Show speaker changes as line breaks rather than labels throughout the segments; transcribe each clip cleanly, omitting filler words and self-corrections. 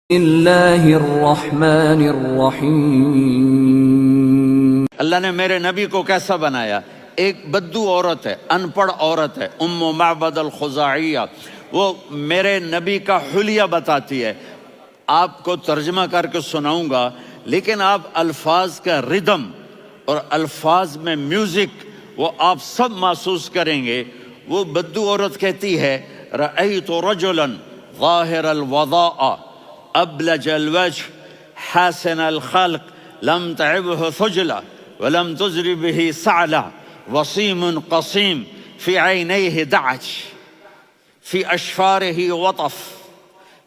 اللہ الرحمن الرحیم۔
اللہ نے میرے نبی کو کیسا بنایا؟ ایک بدو عورت ہے، ان پڑھ عورت ہے، ام معبد الخزاعیہ، وہ میرے نبی کا حلیہ بتاتی ہے۔ آپ کو ترجمہ کر کے سناؤں گا، لیکن آپ الفاظ کا ردم اور الفاظ میں میوزک وہ آپ سب محسوس کریں گے۔ وہ بدو عورت کہتی ہے رأیت رجلا ظاہر الوضاء ابلج الوجه حاسن الخلق لم تعبه ثجلة ولم تزر به سعلة وصيم قصيم في عينيه دعج في أشفاره وطف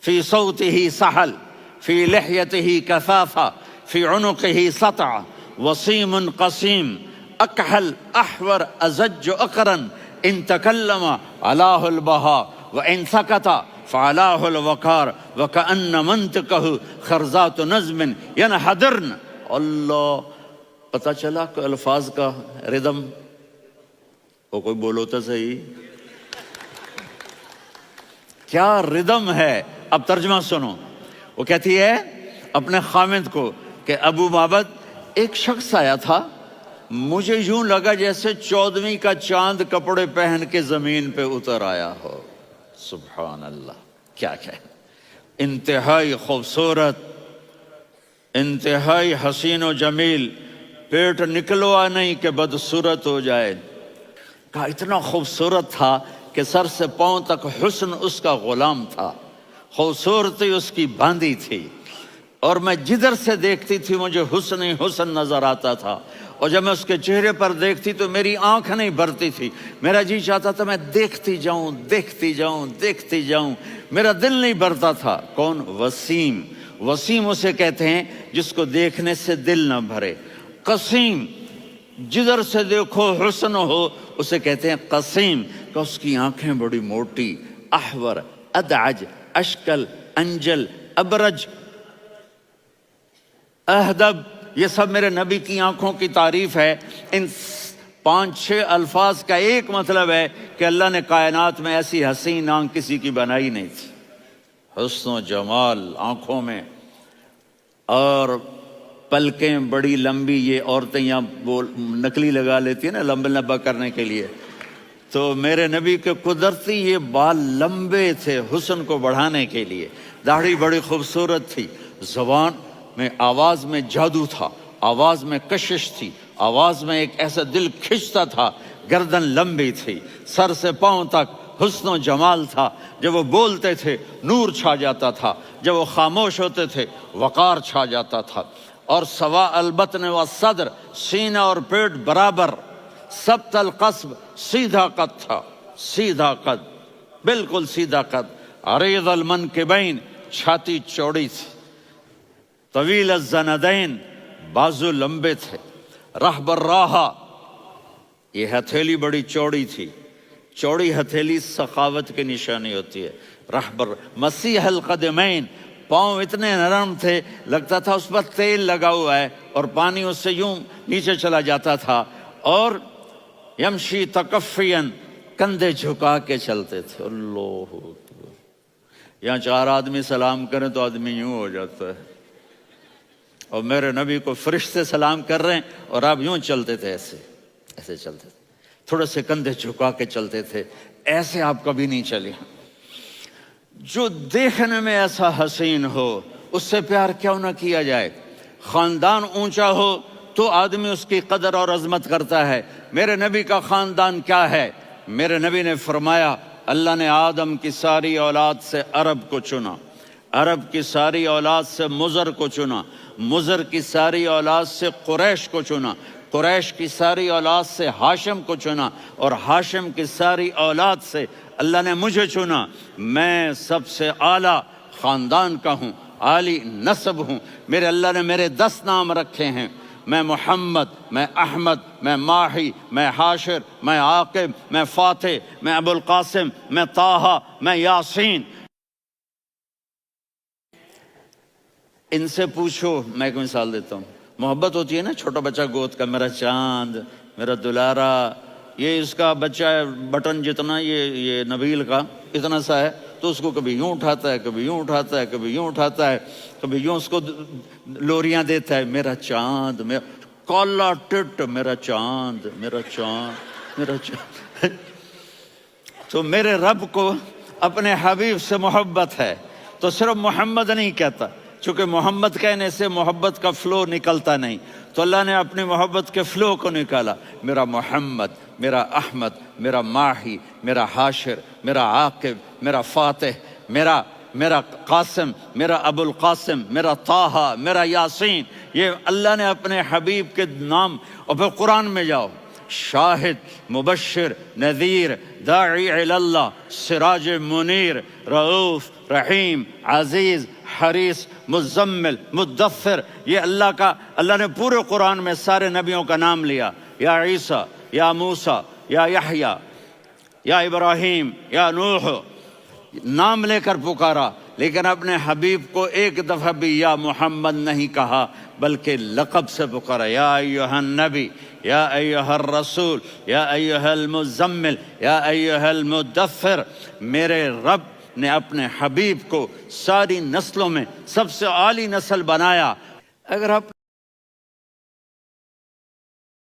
في صوته سهل في لحيته كثافة في عنقه سطع وصيم قصيم أكحل أحور أزج أقرن إن تكلم علاه البهاء وإن سكت فعلاه الوقار وكأن منطقه خرزات نظم ينحدرن۔ اللہ، پتہ چلا کہ الفاظ کا ردم وہ کوئی بولو تو صحیح، کیا ردم ہے۔ اب ترجمہ سنو۔ وہ کہتی ہے اپنے خامند کو کہ ابو معبد، ایک شخص آیا تھا، مجھے یوں لگا جیسے 14ویں کا چاند کپڑے پہن کے زمین پہ اتر آیا ہو۔ سبحان اللہ، کیا انتہائی خوبصورت، انتہائی حسین و جمیل، پیٹ نکلوا نہیں کہ بدصورت ہو جائے۔ کہا اتنا خوبصورت تھا کہ سر سے پاؤں تک حسن اس کا غلام تھا، خوبصورتی اس کی باندھی تھی، اور میں جدھر سے دیکھتی تھی مجھے حسن ہی حسن نظر آتا تھا، اور جب میں اس کے چہرے پر دیکھتی تو میری آنکھ نہیں بھرتی تھی، میرا جی چاہتا تھا میں دیکھتی جاؤں دیکھتی جاؤں دیکھتی جاؤں، میرا دل نہیں بھرتا تھا۔ کون؟ وسیم۔ وسیم اسے کہتے ہیں جس کو دیکھنے سے دل نہ بھرے۔ قسیم، جدھر سے دیکھو حسن ہو اسے کہتے ہیں قسیم، کہ اس کی آنکھیں بڑی موٹی، احور، ادعج، اشکل، انجل، ابرج، اہدب، یہ سب میرے نبی کی آنکھوں کی تعریف ہے۔ ان 5-6 الفاظ کا ایک مطلب ہے کہ اللہ نے کائنات میں ایسی حسین آنکھ کسی کی بنائی نہیں تھی۔ حسن و جمال آنکھوں میں، اور پلکیں بڑی لمبی، یہ عورتیں یہاں نکلی لگا لیتی ہیں نا لمبا لمبا کرنے کے لیے، تو میرے نبی کے قدرتی یہ بال لمبے تھے حسن کو بڑھانے کے لیے۔ داڑھی بڑی خوبصورت تھی، زبان میں، آواز میں جادو تھا، آواز میں کشش تھی، آواز میں ایک ایسا دل کھنچتا تھا، گردن لمبی تھی، سر سے پاؤں تک حسن و جمال تھا۔ جب وہ بولتے تھے نور چھا جاتا تھا، جب وہ خاموش ہوتے تھے وقار چھا جاتا تھا۔ اور سوا البطن و صدر، سینہ اور پیٹ برابر، سبت القصب، سیدھا قد تھا، سیدھا قد، بالکل سیدھا قد۔ عریض المنکبین، چھاتی چوڑی تھی، طویل الزندین، بازو لمبے تھے، رحب الراحہ، یہ ہتھیلی بڑی چوڑی تھی، چوڑی ہتھیلی سخاوت کی نشانی ہوتی ہے۔ رحب مسیح القدمین، پاؤں اتنے نرم تھے لگتا تھا اس پر تیل لگا ہوا ہے، اور پانی اس سے یوں نیچے چلا جاتا تھا۔ اور یمشی تکفین، کندھے جھکا کے چلتے تھے۔ اللہ، یہاں 4 آدمی سلام کریں تو آدمی یوں ہو جاتا ہے، اور میرے نبی کو فرشتے سلام کر رہے ہیں اور آپ یوں چلتے تھے، ایسے ایسے چلتے تھے، تھوڑے سے کندھے جھکا کے چلتے تھے، ایسے آپ کبھی نہیں چلے۔ جو دیکھنے میں ایسا حسین ہو اس سے پیار کیوں نہ کیا جائے۔ خاندان اونچا ہو تو آدمی اس کی قدر اور عظمت کرتا ہے۔ میرے نبی کا خاندان کیا ہے؟ میرے نبی نے فرمایا اللہ نے آدم کی ساری اولاد سے عرب کو چنا، عرب کی ساری اولاد سے مضر کو چنا، مضر کی ساری اولاد سے قریش کو چنا، قریش کی ساری اولاد سے ہاشم کو چنا، اور ہاشم کی ساری اولاد سے اللہ نے مجھے چنا۔ میں سب سے اعلیٰ خاندان کا ہوں، عالی نسب ہوں۔ میرے اللہ نے میرے 10 نام رکھے ہیں، میں محمد، میں احمد، میں ماہی، میں حاشر، میں عاقب، میں فاتح، میں ابو القاسم، میں طٰہٰ، میں یاسین۔ ان سے پوچھو، میں ایک مثال دیتا ہوں، محبت ہوتی ہے نا، چھوٹا بچہ گود کا، میرا چاند، میرا دلارا، یہ اس کا بچہ ہے بٹن جتنا، یہ نبیل کا اتنا سا ہے، تو اس کو کبھی یوں اٹھاتا ہے، کبھی یوں اٹھاتا ہے، کبھی یوں اٹھاتا ہے، کبھی یوں اس کو لوریاں دیتا ہے، میرا چاند، میرا کالا ٹٹ، میرا چاند، میرا چاند، میرا چاند۔ تو میرے رب کو اپنے حبیب سے محبت ہے، تو صرف محمد نہیں کہتا، چونکہ محمد کہنے سے محبت کا فلو نکلتا نہیں، تو اللہ نے اپنی محبت کے فلو کو نکالا، میرا محمد، میرا احمد، میرا ماہی، میرا حاشر، میرا عاقب، میرا فاتح، میرا قاسم، میرا ابو القاسم، میرا طٰہٰ، میرا یاسین، یہ اللہ نے اپنے حبیب کے نام۔ اور پھر قرآن میں جاؤ، شاہد، مبشر، نذیر، داعی الی اللہ، سراج منیر، رؤوف، رحیم، عزیز، حریص، مزمل، مدثر، یہ اللہ نے پورے قرآن میں سارے نبیوں کا نام لیا، یا عیسیٰ، یا موسیٰ، یا یحییٰ، یا ابراہیم، یا نوح، نام لے کر پکارا، لیکن اپنے حبیب کو ایک دفعہ بھی یا محمد نہیں کہا، بلکہ لقب سے پکارا، یا ایھا النبی، یا ایھا الرسول، یا ایھا المزمل، یا ایھا المدثر۔ میرے رب نے اپنے حبیب کو ساری نسلوں میں سب سے اعلی نسل بنایا۔ اگر آپ